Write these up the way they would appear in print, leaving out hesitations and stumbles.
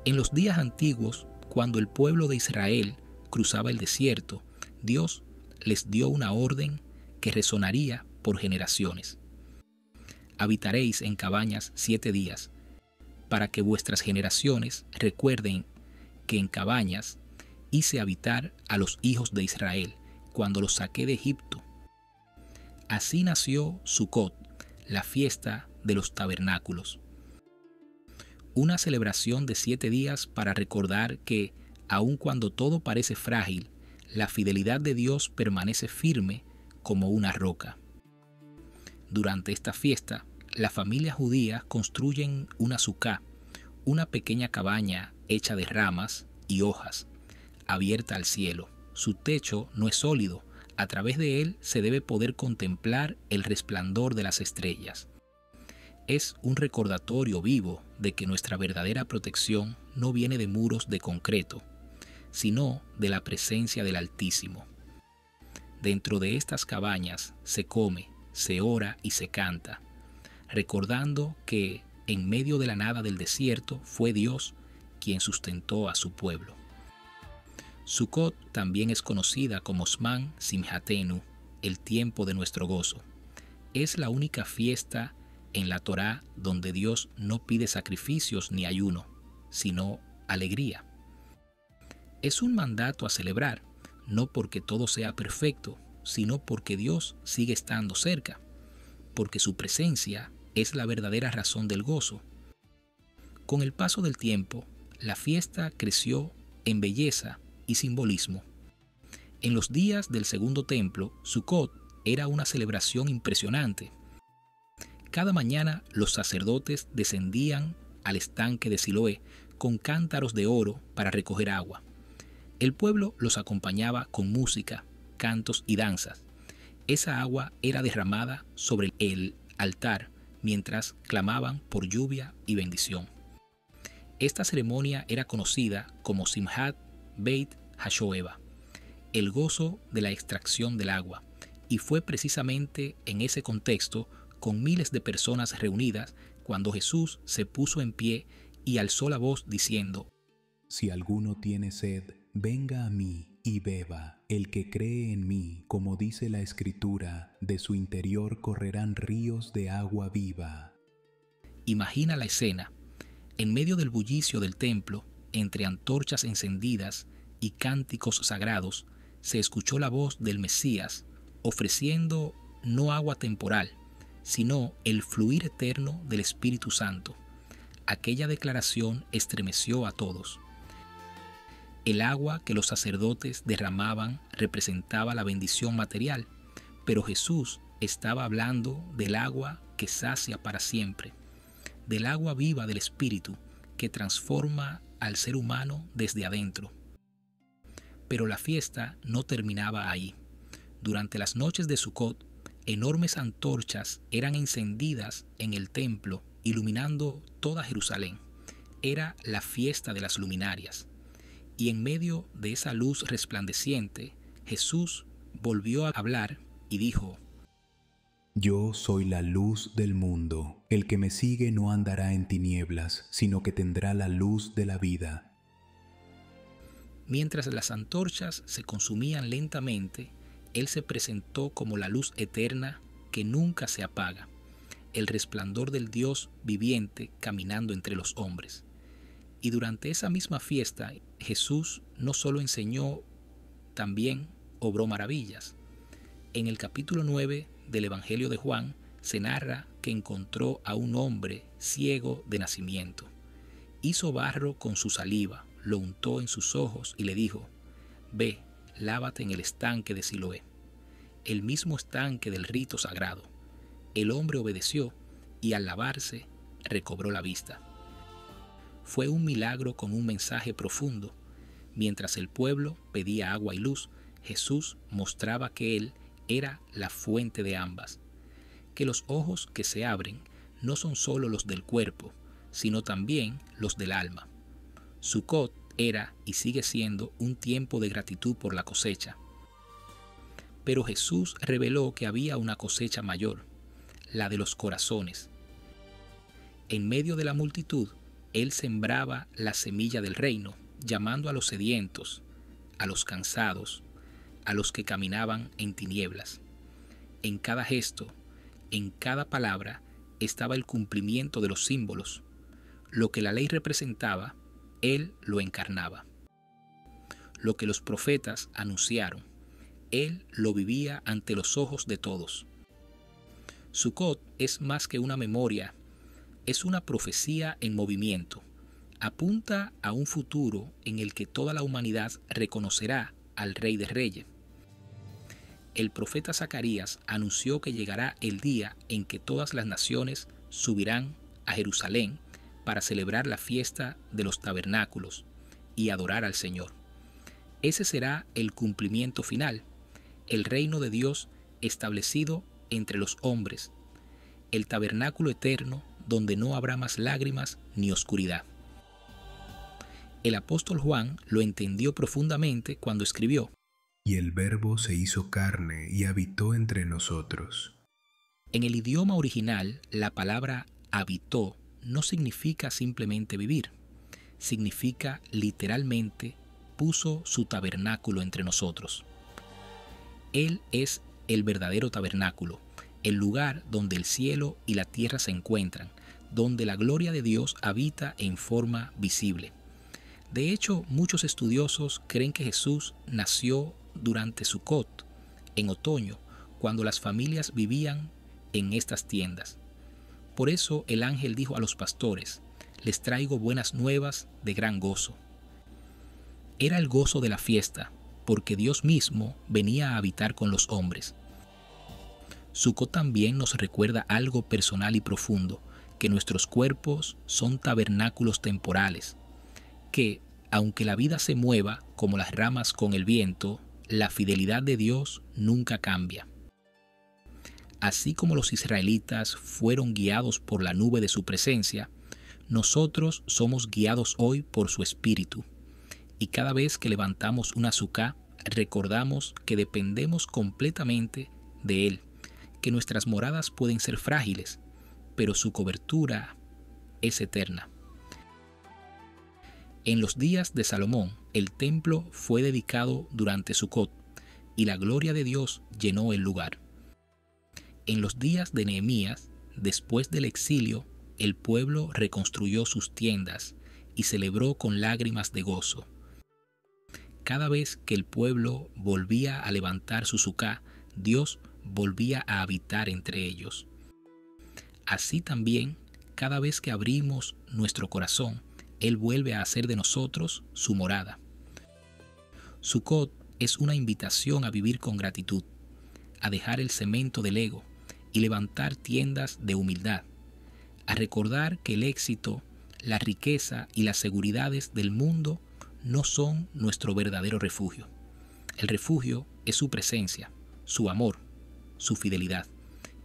En los días antiguos, cuando el pueblo de Israel cruzaba el desierto, Dios les dio una orden que resonaría por generaciones. Habitaréis en cabañas 7 días, para que vuestras generaciones recuerden que en cabañas hice habitar a los hijos de Israel cuando los saqué de Egipto. Así nació Sucot, la fiesta de los tabernáculos. Una celebración de 7 días para recordar que, aun cuando todo parece frágil, la fidelidad de Dios permanece firme como una roca. Durante esta fiesta, las familias judías construyen una sucá, una pequeña cabaña hecha de ramas y hojas, abierta al cielo. Su techo no es sólido, a través de él se debe poder contemplar el resplandor de las estrellas. Es un recordatorio vivo de que nuestra verdadera protección no viene de muros de concreto, sino de la presencia del Altísimo. Dentro de estas cabañas se come, se ora y se canta, recordando que en medio de la nada del desierto fue Dios quien sustentó a su pueblo. Sucot también es conocida como Zman Simhatenu, el tiempo de nuestro gozo. Es la única fiesta en la Torá donde Dios no pide sacrificios ni ayuno, sino alegría. Es un mandato a celebrar, no porque todo sea perfecto, sino porque Dios sigue estando cerca, porque su presencia es la verdadera razón del gozo. Con el paso del tiempo, la fiesta creció en belleza y simbolismo. En los días del segundo templo, Sucot era una celebración impresionante. Cada mañana los sacerdotes descendían al estanque de Siloé con cántaros de oro para recoger agua. El pueblo los acompañaba con música, cantos y danzas. Esa agua era derramada sobre el altar mientras clamaban por lluvia y bendición. Esta ceremonia era conocida como Simhat Beit HaShoeva, el gozo de la extracción del agua, y fue precisamente en ese contexto, con miles de personas reunidas, cuando Jesús se puso en pie y alzó la voz diciendo: Si alguno tiene sed, venga a mí y beba. El que cree en mí, como dice la Escritura, de su interior correrán ríos de agua viva. Imagina la escena. En medio del bullicio del templo, entre antorchas encendidas y cánticos sagrados, se escuchó la voz del Mesías ofreciendo no agua temporal, sino el fluir eterno del Espíritu Santo. Aquella declaración estremeció a todos. El agua que los sacerdotes derramaban representaba la bendición material, pero Jesús estaba hablando del agua que sacia para siempre, del agua viva del Espíritu que transforma al ser humano desde adentro. Pero la fiesta no terminaba ahí. Durante las noches de Sucot, enormes antorchas eran encendidas en el templo, iluminando toda Jerusalén. Era la fiesta de las luminarias. Y en medio de esa luz resplandeciente, Jesús volvió a hablar y dijo: Yo soy la luz del mundo. El que me sigue no andará en tinieblas, sino que tendrá la luz de la vida. Mientras las antorchas se consumían lentamente, Él se presentó como la luz eterna que nunca se apaga, el resplandor del Dios viviente caminando entre los hombres. Y durante esa misma fiesta, Jesús no solo enseñó, también obró maravillas. En el capítulo 9 del Evangelio de Juan se narra que encontró a un hombre ciego de nacimiento. Hizo barro con su saliva, lo untó en sus ojos y le dijo: Ve, lávate en el estanque de Siloé, el mismo estanque del rito sagrado. El hombre obedeció y al lavarse recobró la vista. Fue un milagro con un mensaje profundo. Mientras el pueblo pedía agua y luz, Jesús mostraba que Él era la fuente de ambas, que los ojos que se abren no son solo los del cuerpo, sino también los del alma. Sucot era y sigue siendo un tiempo de gratitud por la cosecha. Pero Jesús reveló que había una cosecha mayor, la de los corazones. En medio de la multitud, Él sembraba la semilla del reino, llamando a los sedientos, a los cansados, a los que caminaban en tinieblas. En cada gesto, en cada palabra, estaba el cumplimiento de los símbolos. Lo que la ley representaba, Él lo encarnaba. Lo que los profetas anunciaron, Él lo vivía ante los ojos de todos. Sukkot es más que una memoria, es una profecía en movimiento. Apunta a un futuro en el que toda la humanidad reconocerá al Rey de Reyes. El profeta Zacarías anunció que llegará el día en que todas las naciones subirán a Jerusalén para celebrar la fiesta de los tabernáculos y adorar al Señor. Ese será el cumplimiento final, el reino de Dios establecido entre los hombres, el tabernáculo eterno donde no habrá más lágrimas ni oscuridad. El apóstol Juan lo entendió profundamente cuando escribió: Y el Verbo se hizo carne y habitó entre nosotros. En el idioma original, la palabra habitó no significa simplemente vivir, significa literalmente puso su tabernáculo entre nosotros. Él es el verdadero tabernáculo, el lugar donde el cielo y la tierra se encuentran, donde la gloria de Dios habita en forma visible. De hecho, muchos estudiosos creen que Jesús nació durante Sukkot, en otoño, cuando las familias vivían en estas tiendas. Por eso el ángel dijo a los pastores: les traigo buenas nuevas de gran gozo. Era el gozo de la fiesta, porque Dios mismo venía a habitar con los hombres. Sukkot también nos recuerda algo personal y profundo, que nuestros cuerpos son tabernáculos temporales, que, aunque la vida se mueva como las ramas con el viento, la fidelidad de Dios nunca cambia. Así como los israelitas fueron guiados por la nube de su presencia, nosotros somos guiados hoy por su Espíritu. Y cada vez que levantamos una sukkah, recordamos que dependemos completamente de Él, que nuestras moradas pueden ser frágiles, pero su cobertura es eterna. En los días de Salomón, el templo fue dedicado durante Sukkot, y la gloria de Dios llenó el lugar. En los días de Nehemías, después del exilio, el pueblo reconstruyó sus tiendas y celebró con lágrimas de gozo. Cada vez que el pueblo volvía a levantar su sukkah, Dios volvía a habitar entre ellos. Así también, cada vez que abrimos nuestro corazón, Él vuelve a hacer de nosotros su morada. Sukkot es una invitación a vivir con gratitud, a dejar el cemento del ego y levantar tiendas de humildad, a recordar que el éxito, la riqueza y las seguridades del mundo no son nuestro verdadero refugio. El refugio es su presencia, su amor, su fidelidad,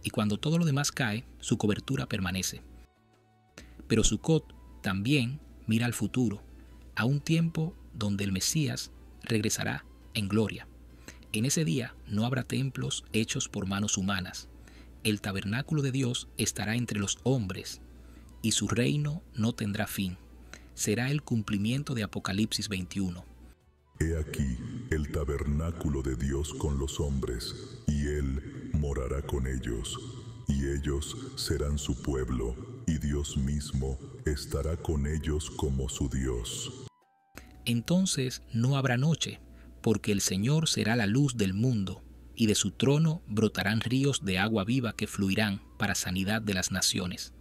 y cuando todo lo demás cae, su cobertura permanece. Pero Sukkot también mira al futuro, a un tiempo donde el Mesías regresará en gloria. En ese día no habrá templos hechos por manos humanas. El tabernáculo de Dios estará entre los hombres y su reino no tendrá fin. Será el cumplimiento de Apocalipsis 21. He aquí el tabernáculo de Dios con los hombres, y Él morará con ellos, y ellos serán su pueblo, y Dios mismo estará con ellos como su Dios. Entonces no habrá noche, porque el Señor será la luz del mundo, y de su trono brotarán ríos de agua viva que fluirán para sanidad de las naciones.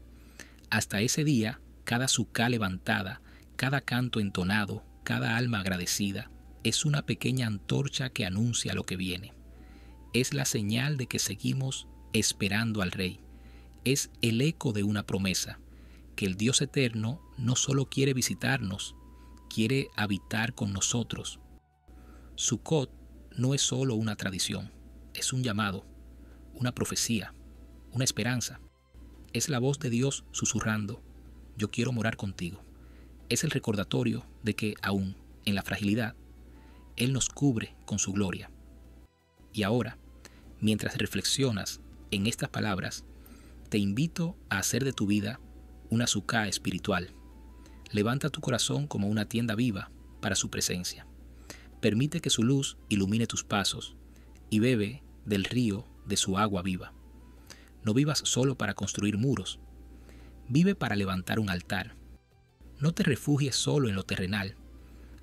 Hasta ese día, cada sukkah levantada, cada canto entonado, cada alma agradecida, es una pequeña antorcha que anuncia lo que viene. Es la señal de que seguimos esperando al Rey. Es el eco de una promesa, que el Dios eterno no solo quiere visitarnos, quiere habitar con nosotros. Sukkot no es solo una tradición, es un llamado, una profecía, una esperanza. Es la voz de Dios susurrando: yo quiero morar contigo. Es el recordatorio de que aún en la fragilidad, Él nos cubre con su gloria. Y ahora, mientras reflexionas en estas palabras, te invito a hacer de tu vida una sukkah espiritual, Levanta tu corazón como una tienda viva para su presencia. Permite que su luz ilumine tus pasos y bebe del río de su agua viva. No vivas solo para construir muros. Vive para levantar un altar. No te refugies solo en lo terrenal.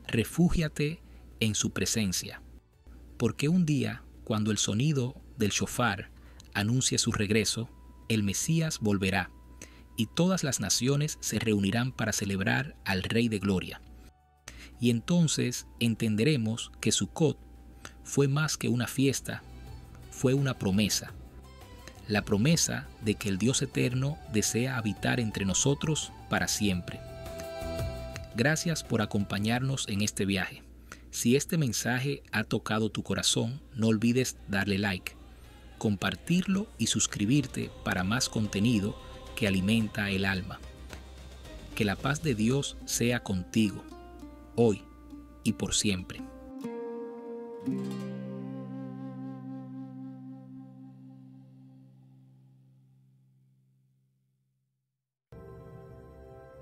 Refúgiate en su presencia. Porque un día, cuando el sonido del shofar anuncie su regreso, el Mesías volverá y todas las naciones se reunirán para celebrar al Rey de Gloria. Y entonces entenderemos que Sukkot fue más que una fiesta, fue una promesa. La promesa de que el Dios eterno desea habitar entre nosotros para siempre. Gracias por acompañarnos en este viaje. Si este mensaje ha tocado tu corazón, no olvides darle like, compartirlo y suscribirte para más contenido que alimenta el alma. Que la paz de Dios sea contigo, hoy y por siempre.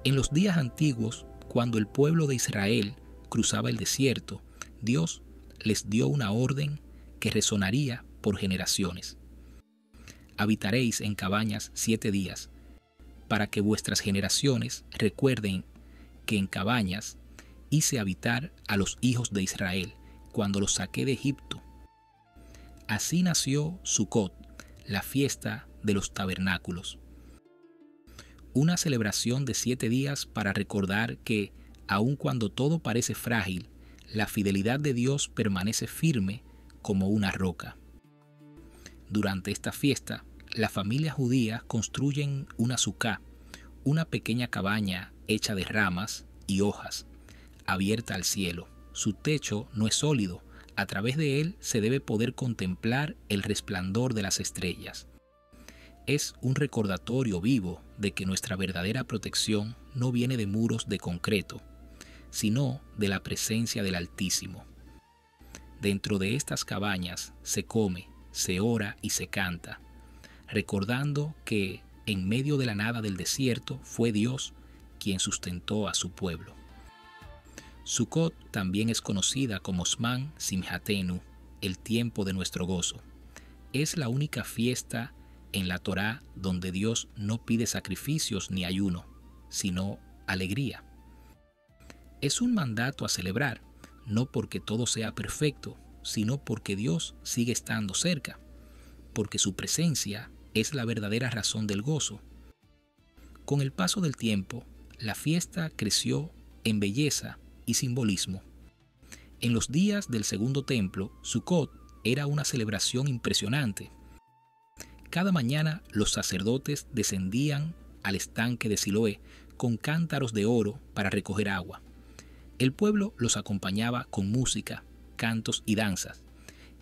En los días antiguos, cuando el pueblo de Israel cruzaba el desierto, Dios les dio una orden que resonaría por generaciones. Habitaréis en cabañas 7 días, para que vuestras generaciones recuerden que en cabañas hice habitar a los hijos de Israel cuando los saqué de Egipto. Así nació Sukkot, la fiesta de los tabernáculos. Una celebración de 7 días para recordar que, aun cuando todo parece frágil, la fidelidad de Dios permanece firme como una roca. Durante esta fiesta, las familias judías construyen una suká, una pequeña cabaña hecha de ramas y hojas, abierta al cielo. Su techo no es sólido, a través de él se debe poder contemplar el resplandor de las estrellas. Es un recordatorio vivo de que nuestra verdadera protección no viene de muros de concreto, sino de la presencia del Altísimo. Dentro de estas cabañas se come, se ora y se canta, recordando que en medio de la nada del desierto fue Dios quien sustentó a su pueblo. Sukkot también es conocida como Zman Simhatenu, el tiempo de nuestro gozo. Es la única fiesta en la Torá donde Dios no pide sacrificios ni ayuno, sino alegría. Es un mandato a celebrar, no porque todo sea perfecto, sino porque Dios sigue estando cerca, porque su presencia es la verdadera razón del gozo. Con el paso del tiempo, la fiesta creció en belleza y simbolismo. En los días del segundo templo, Sukkot era una celebración impresionante. Cada mañana los sacerdotes descendían al estanque de Siloé con cántaros de oro para recoger agua. El pueblo los acompañaba con música, cantos y danzas.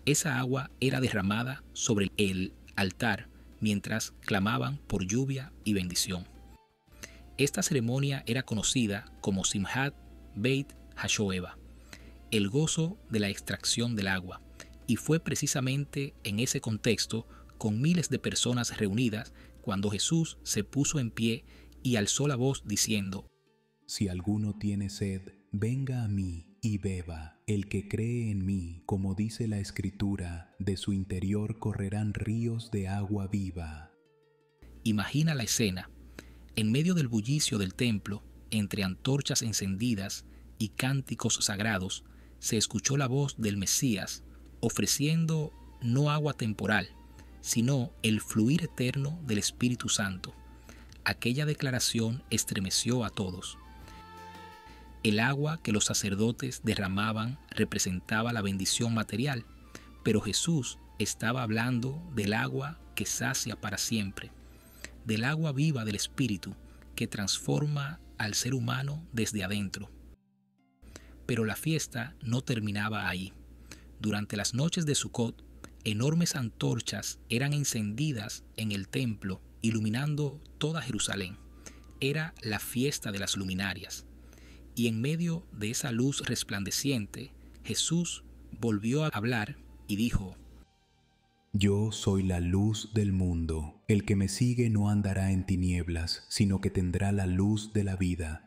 Esa agua era derramada sobre el altar mientras clamaban por lluvia y bendición. Esta ceremonia era conocida como Simhat Beit HaShoeva, el gozo de la extracción del agua, y fue precisamente en ese contexto, con miles de personas reunidas, cuando Jesús se puso en pie y alzó la voz diciendo: Si alguno tiene sed, venga a mí y beba. El que cree en mí, como dice la Escritura, de su interior correrán ríos de agua viva. Imagina la escena. En medio del bullicio del templo, entre antorchas encendidas y cánticos sagrados, se escuchó la voz del Mesías ofreciendo no agua temporal, sino el fluir eterno del Espíritu Santo. Aquella declaración estremeció a todos. El agua que los sacerdotes derramaban representaba la bendición material, pero Jesús estaba hablando del agua que sacia para siempre, del agua viva del Espíritu que transforma al ser humano desde adentro. Pero la fiesta no terminaba ahí. Durante las noches de Sukkot, enormes antorchas eran encendidas en el templo, iluminando toda Jerusalén. Era la fiesta de las luminarias. Y en medio de esa luz resplandeciente, Jesús volvió a hablar y dijo: Yo soy la luz del mundo. El que me sigue no andará en tinieblas, sino que tendrá la luz de la vida.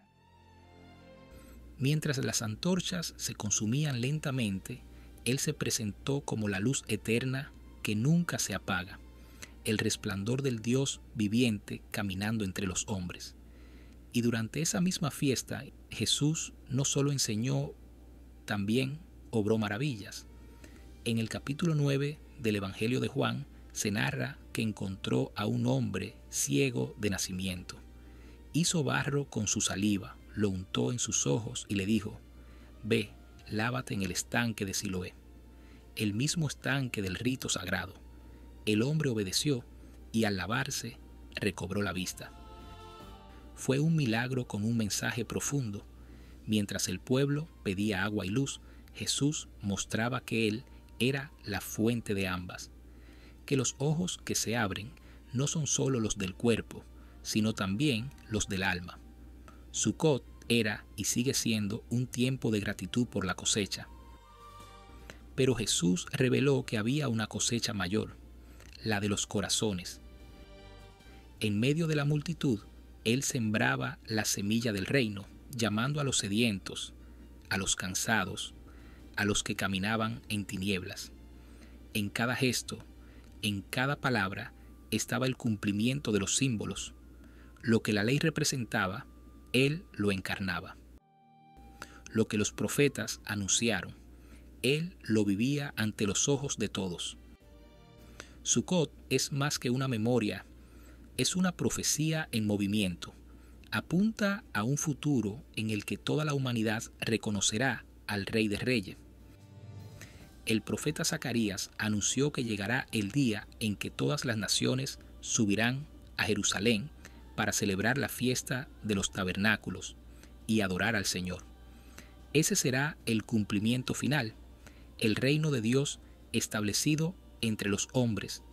Mientras las antorchas se consumían lentamente, Él se presentó como la luz eterna que nunca se apaga, el resplandor del Dios viviente caminando entre los hombres. Y durante esa misma fiesta, Jesús no solo enseñó, también obró maravillas. En el capítulo 9 del Evangelio de Juan se narra que encontró a un hombre ciego de nacimiento. Hizo barro con su saliva, lo untó en sus ojos y le dijo: «Ve, lávate en el estanque de Siloé», el mismo estanque del rito sagrado. El hombre obedeció y al lavarse recobró la vista. Fue un milagro con un mensaje profundo. Mientras el pueblo pedía agua y luz, Jesús mostraba que Él era la fuente de ambas, que los ojos que se abren no son solo los del cuerpo, sino también los del alma. Sukkot era y sigue siendo un tiempo de gratitud por la cosecha. Pero Jesús reveló que había una cosecha mayor, la de los corazones. En medio de la multitud, Él sembraba la semilla del reino, llamando a los sedientos, a los cansados, a los que caminaban en tinieblas. En cada gesto, en cada palabra, estaba el cumplimiento de los símbolos. Lo que la ley representaba, Él lo encarnaba. Lo que los profetas anunciaron, Él lo vivía ante los ojos de todos. Sukkot es más que una memoria, es una profecía en movimiento. Apunta a un futuro en el que toda la humanidad reconocerá al Rey de Reyes. El profeta Zacarías anunció que llegará el día en que todas las naciones subirán a Jerusalén para celebrar la fiesta de los tabernáculos y adorar al Señor. Ese será el cumplimiento final, el reino de Dios establecido entre los hombres,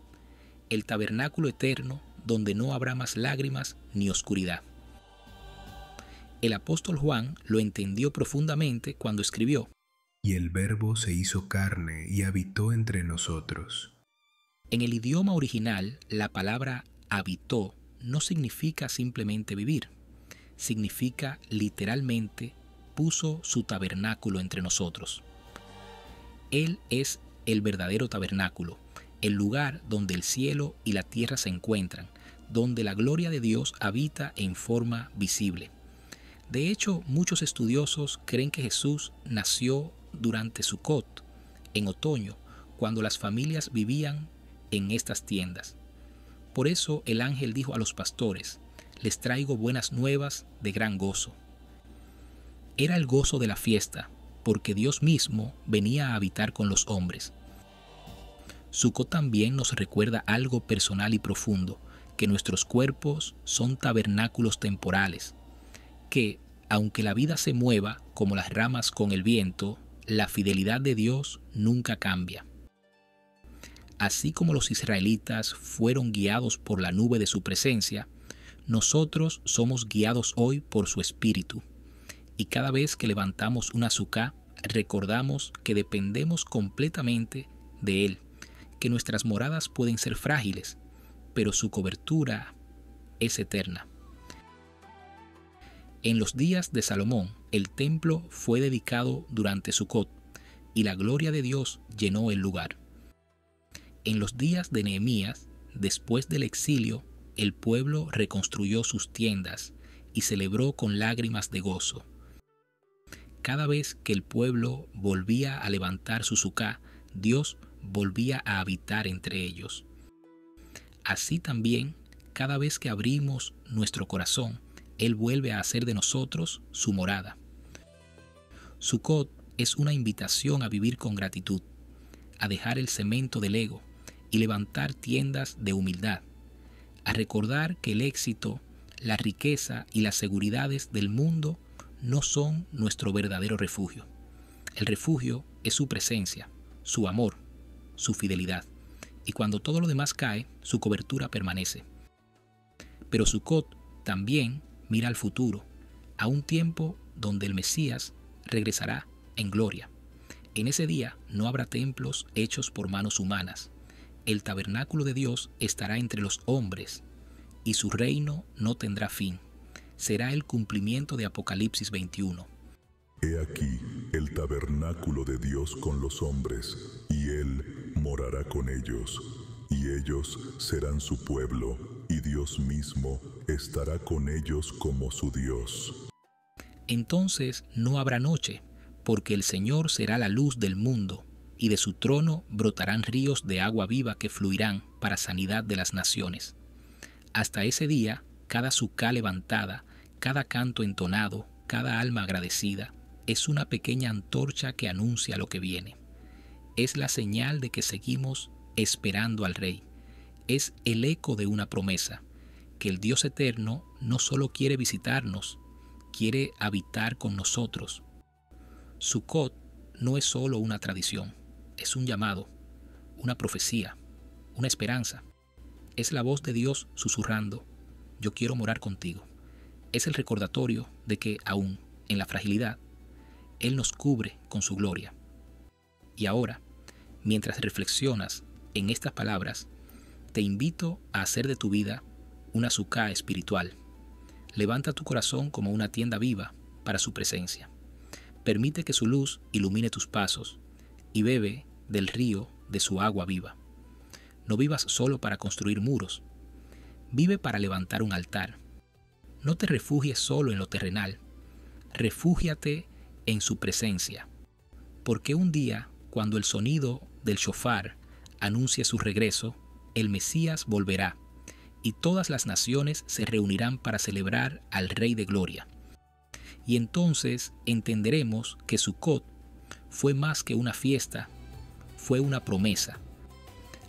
el tabernáculo eterno donde no habrá más lágrimas ni oscuridad. El apóstol Juan lo entendió profundamente cuando escribió: «Y el Verbo se hizo carne y habitó entre nosotros». En el idioma original, la palabra habitó no significa simplemente vivir, significa literalmente puso su tabernáculo entre nosotros. Él es el verdadero tabernáculo, el lugar donde el cielo y la tierra se encuentran, donde la gloria de Dios habita en forma visible. De hecho, muchos estudiosos creen que Jesús nació durante Sukkot, en otoño, cuando las familias vivían en estas tiendas. Por eso el ángel dijo a los pastores: «Les traigo buenas nuevas de gran gozo». Era el gozo de la fiesta, porque Dios mismo venía a habitar con los hombres. Sukkot también nos recuerda algo personal y profundo, que nuestros cuerpos son tabernáculos temporales, que, aunque la vida se mueva como las ramas con el viento, la fidelidad de Dios nunca cambia. Así como los israelitas fueron guiados por la nube de su presencia, nosotros somos guiados hoy por su Espíritu. Y cada vez que levantamos una sukkah, recordamos que dependemos completamente de Él, que nuestras moradas pueden ser frágiles, pero su cobertura es eterna. En los días de Salomón, el templo fue dedicado durante Sukkot y la gloria de Dios llenó el lugar. En los días de Nehemías, después del exilio, el pueblo reconstruyó sus tiendas y celebró con lágrimas de gozo. Cada vez que el pueblo volvía a levantar su sukkah, Dios volvía a habitar entre ellos. Así también, cada vez que abrimos nuestro corazón, Él vuelve a hacer de nosotros su morada. Sukkot es una invitación a vivir con gratitud, a dejar el cemento del ego y levantar tiendas de humildad, a recordar que el éxito, la riqueza y las seguridades del mundo no son nuestro verdadero refugio. El refugio es su presencia, su amor, su fidelidad, y cuando todo lo demás cae, su cobertura permanece. Pero Sukkot también mira al futuro, a un tiempo donde el Mesías regresará en gloria. En ese día no habrá templos hechos por manos humanas. El tabernáculo de Dios estará entre los hombres y su reino no tendrá fin. Será el cumplimiento de Apocalipsis 21. He aquí el tabernáculo de Dios con los hombres, y Él morará con ellos, y ellos serán su pueblo, y Dios mismo estará con ellos como su Dios. Entonces no habrá noche, porque el Señor será la luz del mundo, y de su trono brotarán ríos de agua viva que fluirán para sanidad de las naciones. Hasta ese día, cada sucá levantada, cada canto entonado, cada alma agradecida, es una pequeña antorcha que anuncia lo que viene. Es la señal de que seguimos esperando al Rey. Es el eco de una promesa, que el Dios eterno no solo quiere visitarnos, quiere habitar con nosotros. Sukkot no es solo una tradición, es un llamado, una profecía, una esperanza. Es la voz de Dios susurrando: yo quiero morar contigo. Es el recordatorio de que aún en la fragilidad, Él nos cubre con su gloria. Y ahora, mientras reflexionas en estas palabras, te invito a hacer de tu vida una sucá espiritual. Levanta tu corazón como una tienda viva para su presencia. Permite que su luz ilumine tus pasos y bebe del río de su agua viva. No vivas solo para construir muros. Vive para levantar un altar. No te refugies solo en lo terrenal. Refúgiate en su presencia. Porque un día, cuando el sonido del shofar anuncie su regreso, el Mesías volverá, y todas las naciones se reunirán para celebrar al Rey de Gloria. Y entonces entenderemos que Sukkot fue más que una fiesta, fue una promesa.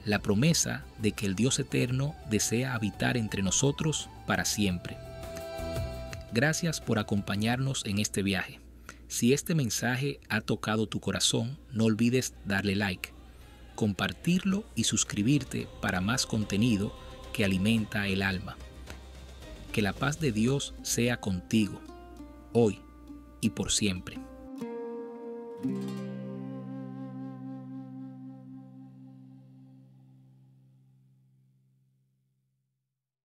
La promesa de que el Dios eterno desea habitar entre nosotros para siempre. Gracias por acompañarnos en este viaje. Si este mensaje ha tocado tu corazón, no olvides darle like, compartirlo y suscribirte para más contenido que alimenta el alma. Que la paz de Dios sea contigo, hoy y por siempre.